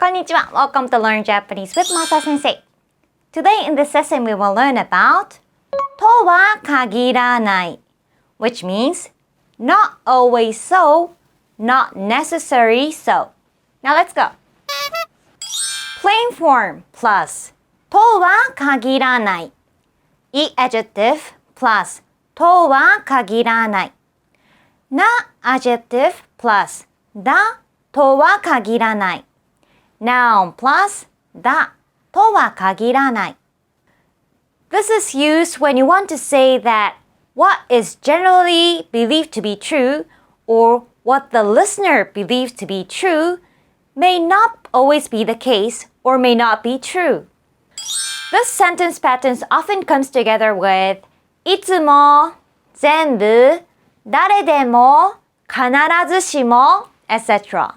んにちは。Welcome to Learn Japanese with Masa Sensei. Today in this lesson we will learn about とは限らない which means not always so, not necessary so. Now let's go. Plain form plus とは限らない い-adjective plus とは限らないな-adjective plus だとは限らない Noun plus だとは限らない This is used when you want to say that what is generally believed to be true or what the listener believes to be true may not always be the case or may not be true. This sentence pattern often comes together with いつも、全部、誰でも、必ずしも、etc.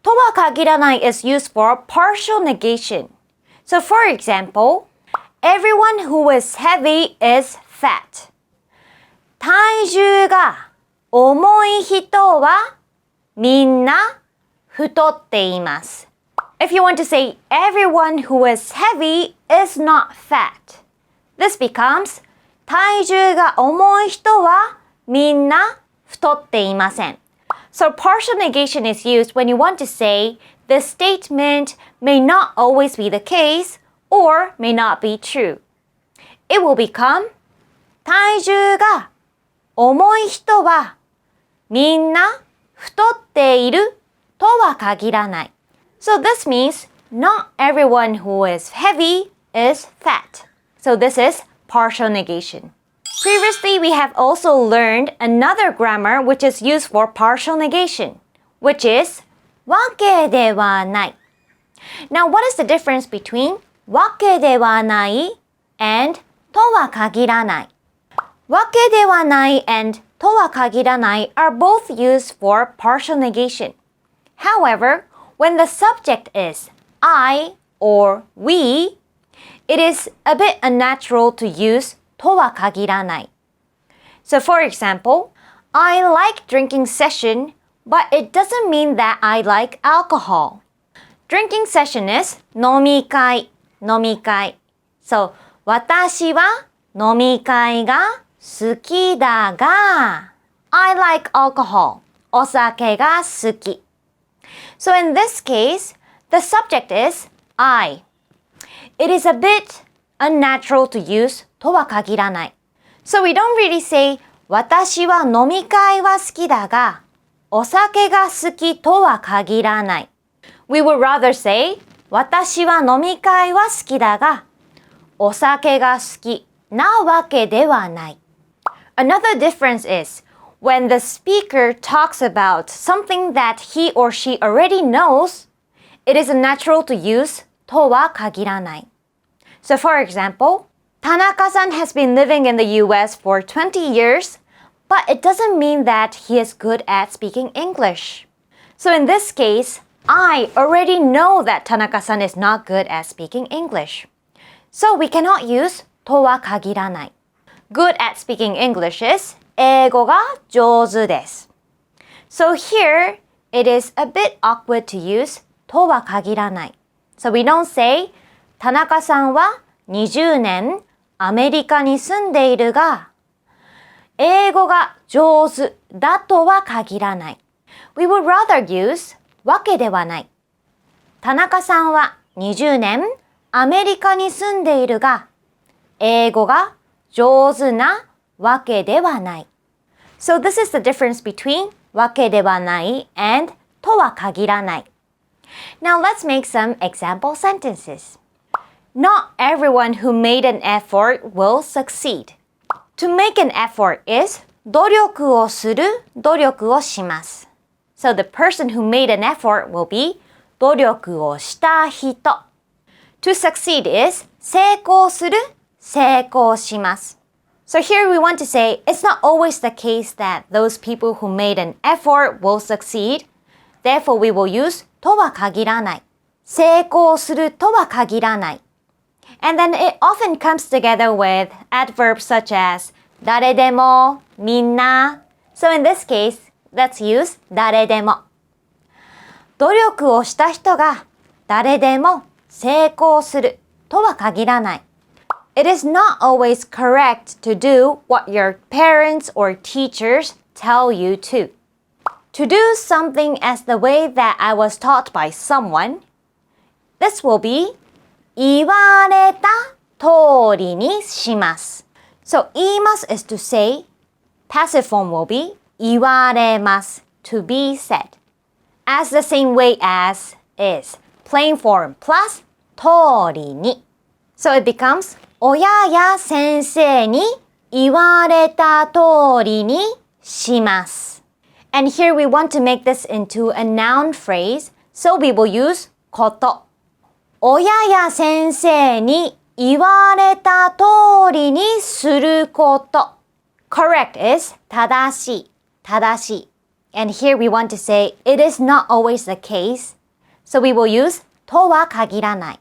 とは限らない is used for partial negation. So for example, everyone who is heavy is fat. 体重が重い人はみんな太っています。If you want to say everyone who is heavy is not fat, this becomes 体重が重い人はみんな太っていません。So partial negation is used when you want to say the statement may not always be the case or may not be true. It will become 体重が重い人はみんな太っているとは限らない。So this means not everyone who is heavy is fat. So this is partial negation. Previously, we have also learned another grammar which is used for partial negation, which is わけではない。Now, what is the difference between わけではない and とは限らない？わけではない and とは限らない are both used for partial negation. However, when the subject is I or we, it is a bit unnatural to use とは限らない。So for example, I like drinking session, but it doesn't mean that I like alcohol. Drinking session is 飲み会。So, 私は飲み会が好きだが I like alcohol. お酒が好き。So in this case, the subject is I. It is a bit unnatural to use とは限らない。So we don't really say 私は飲み会は好きだがお酒が好きとは限らない。We would rather say 私は飲み会は好きだがお酒が好きなわけではない。Another difference is when the speaker talks about something that he or she already knows, it is natural to use とは限らない。So for example, Tanaka-san has been living in the US for 20 years, but it doesn't mean that he is good at speaking English. So in this case, I already know that Tanaka-san is not good at speaking English. So we cannot use とは限らない。Good at speaking English is 英語が上手です。So here, it is a bit awkward to use とは限らない。So we don't say 田中さんは20年アメリカに住んでいるが英語が上手だとは限らない。We would rather use わけではない。田中さんは20年アメリカに住んでいるが英語が上手なわけではない。So this is the difference between わけではない and とは限らない。Now let's make some example sentences. Not everyone who made an effort will succeed. To make an effort is 努力をする、努力をします。So the person who made an effort will be 努力をした人。To succeed is 成功する、成功します。So here we want to say it's not always the case that those people who made an effort will succeed. Therefore we will use とは限らない。成功するとは限らない。And then it often comes together with adverbs such as 誰でも、みんな。So in this case, let's use 誰でも。努力をした人が誰でも成功するとは限らない。It is not always correct to do what your parents or teachers tell you to. To do something as the way that I was taught by someone, this will be 言われた通りにします。So 言います is to say, passive form will be 言われます to be said. As the same way as is plain form plus 通りに. So it becomes 親や先生に言われた通りにします。And here we want to make this into a noun phrase, so we will use こと。親や先生に言われた通りにすること。Correct is 正しい、正しい。And here we want to say it is not always the case, so we will use とは限らない。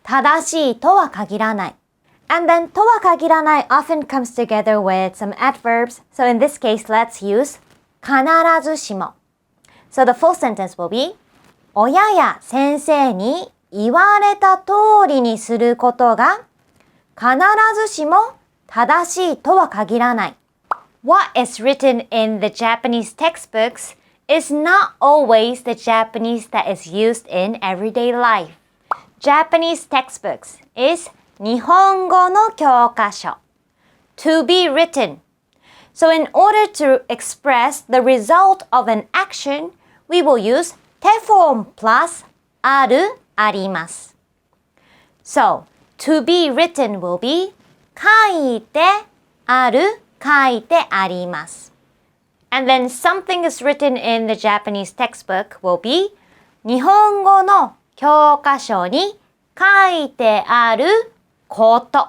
正しいとは限らない。And then とは限らない often comes together with some adverbs. So in this case, let's use 必ずしも. So the full sentence will be 親や先生に言われた通りにすることが必ずしも正しいとは限らない。What is written in the Japanese textbooks is not always the Japanese that is used in everyday life. Japanese textbooks is 日本語の教科書。To be written. So in order to express the result of an action, we will use てForm+あります。So, to be written will be 書いてあります。And then something is written in the Japanese textbook will be 日本語の教科書に書いてあること。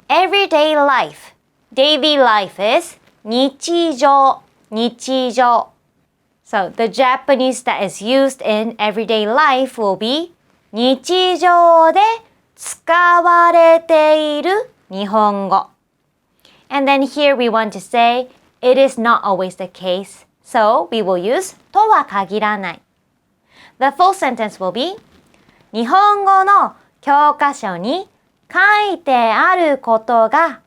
Everyday life. Daily life is 日常。So the Japanese that is used in everyday life will be 日常で使われている日本語。And then here we want to say it is not always the case, so we will use とは限らない。The full sentence will be 日本語の教科書に書いてあることが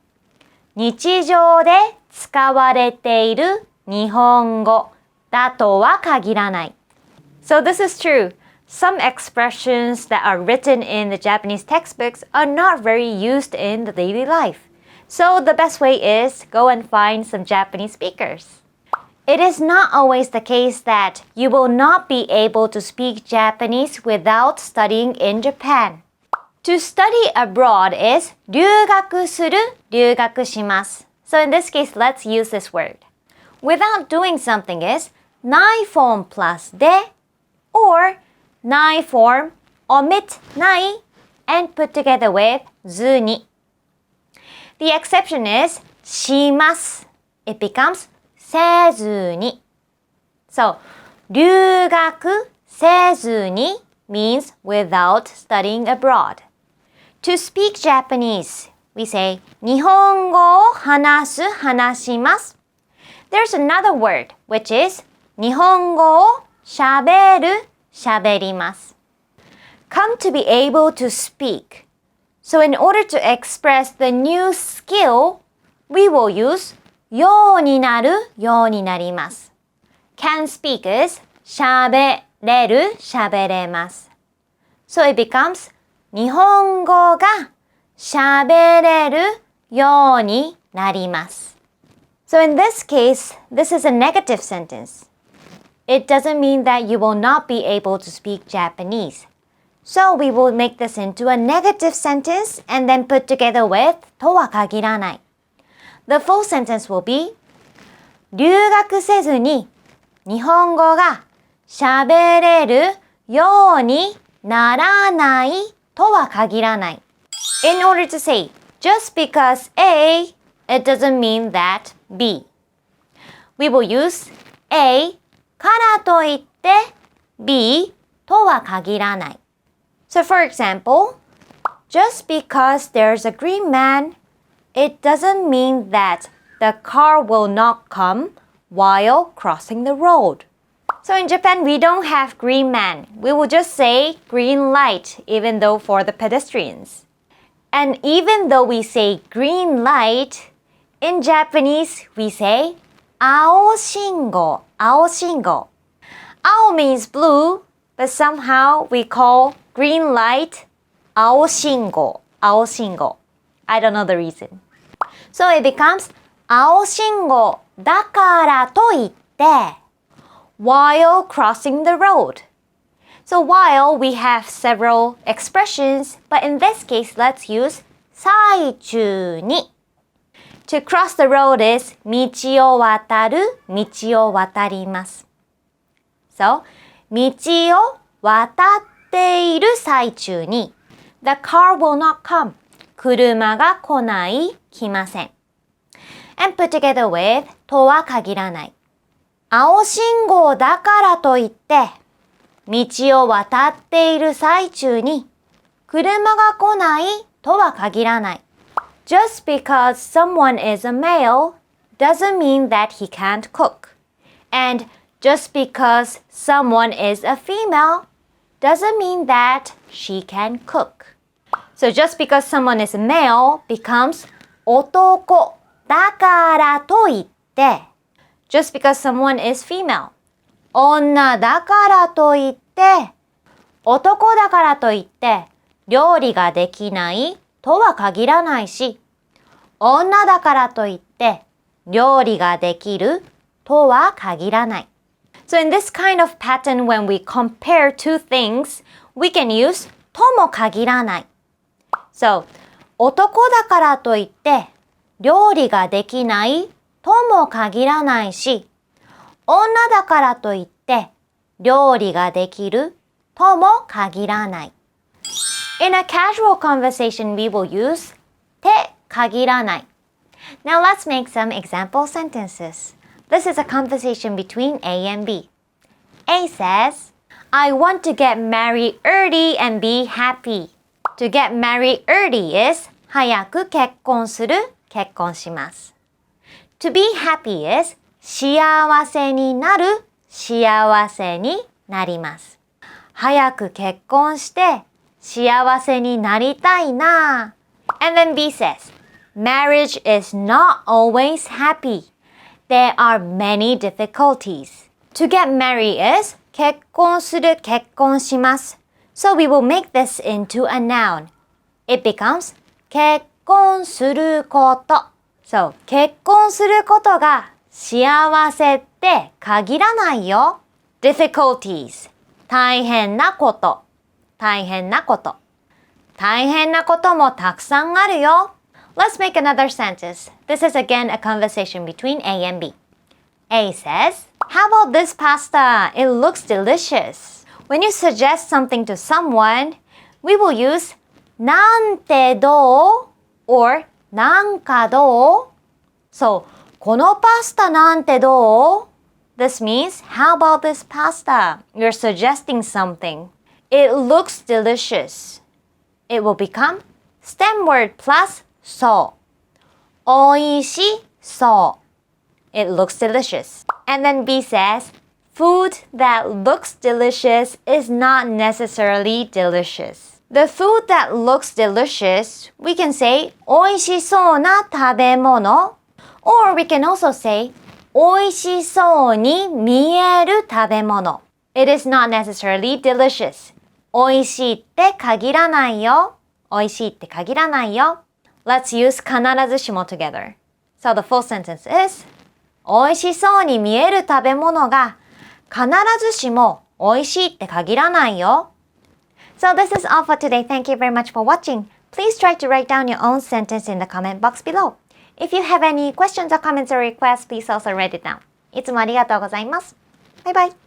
日常で使われている日本語だとは限らない。So this is true. Some expressions that are written in the Japanese textbooks are not very used in the daily life. So the best way is go and find some Japanese speakers. It is not always the case that you will not be able to speak Japanese without studying in Japan. To study abroad is 留学する、留学します。So in this case, let's use this word. Without doing something is ないform plus で or ない form omit ない and put together with ずに. The exception is します. It becomes せずに. So 留学せずに means without studying abroad. To speak Japanese, we say 日本語を話します. There's another word which is 日本語を喋ります. Come to be able to speak. So in order to express the new skill, we will use ようになります. Can speak is 喋れます. So it becomes 日本語が喋れるようになります. So in this case, this is a negative sentence. It doesn't mean that you will not be able to speak Japanese. So we will make this into a negative sentence and then put together with とは限らない. The full sentence will be 留学せずに日本語が喋れるようにならないとは限らない. In order to say just because A, it doesn't mean that B. We will use A からといって B とは限らない. So for example, just because there's a green man, it doesn't mean that the car will not come while crossing the road. So in Japan, we don't have green man. We will just say green light, even though for the pedestrians. And even though we say green light, in Japanese, we say 青信号, 青信号. 青 means blue, but somehow we call green light 青信号, 青信号. I don't know the reason. So it becomes 青信号だからといって while crossing the road. So while we have several expressions, but in this case, let's use さいちゅうに. To cross the road is 道を渡る、道を渡ります。So, 道を渡っている最中に The car will not come. 車が来ない、来ません。And put together with とは限らない。青信号だからといって、道を渡っている最中に車が来ないとは限らない。Just because someone is a male doesn't mean that he can't cook. And just because someone is a female doesn't mean that she can cook. So just because someone is a male becomes 男だからといって just because someone is female 女だからといって男だからといって料理ができないとは限らないし女だからといって料理ができるとは限らない。So in this kind of pattern when we compare two things, we can use とも限らない。So, 男だからといって料理ができないとも限らないし、女だからといって料理ができるとも限らない。In a casual conversation, we will use て限らない。Now let's make some example sentences. This is a conversation between A and B. A says, I want to get married early and be happy. To get married early is 早く結婚する、結婚します。To be happy is 幸せになる、幸せになります。早く結婚して幸せになりたいな。And then B says, marriage is not always happy. There are many difficulties. To get married is 結婚する、結婚します。So we will make this into a noun. It becomes 結婚すること。So 結婚することが幸せって限らないよ。Difficulties 大変なこと。大変なこと。大変なこともたくさんあるよ。Let's make another sentence. This is again a conversation between A and B. A says, How about this pasta? It looks delicious. When you suggest something to someone, we will use なんてどう or なんかどう So, このパスタなんてどう This means, how about this pasta? You're suggesting something. It looks delicious. It will become stem word plus そう。おいしそう。It looks delicious. And then B says, food that looks delicious is not necessarily delicious. The food that looks delicious, we can say おいしそうな食べ物 or we can also say おいしそうに見える食べ物 It is not necessarily delicious. おいしいって限らないよ。おいしいって限らないよ。Let's use 必ずしも together. So the full sentence is おいしそうに見える食べ物が必ずしもおいしいって限らないよ。So this is all for today. Thank you very much for watching. Please try to write down your own sentence in the comment box below. If you have any questions or comments or requests, please also write it down. いつもありがとうございます。バイバイ。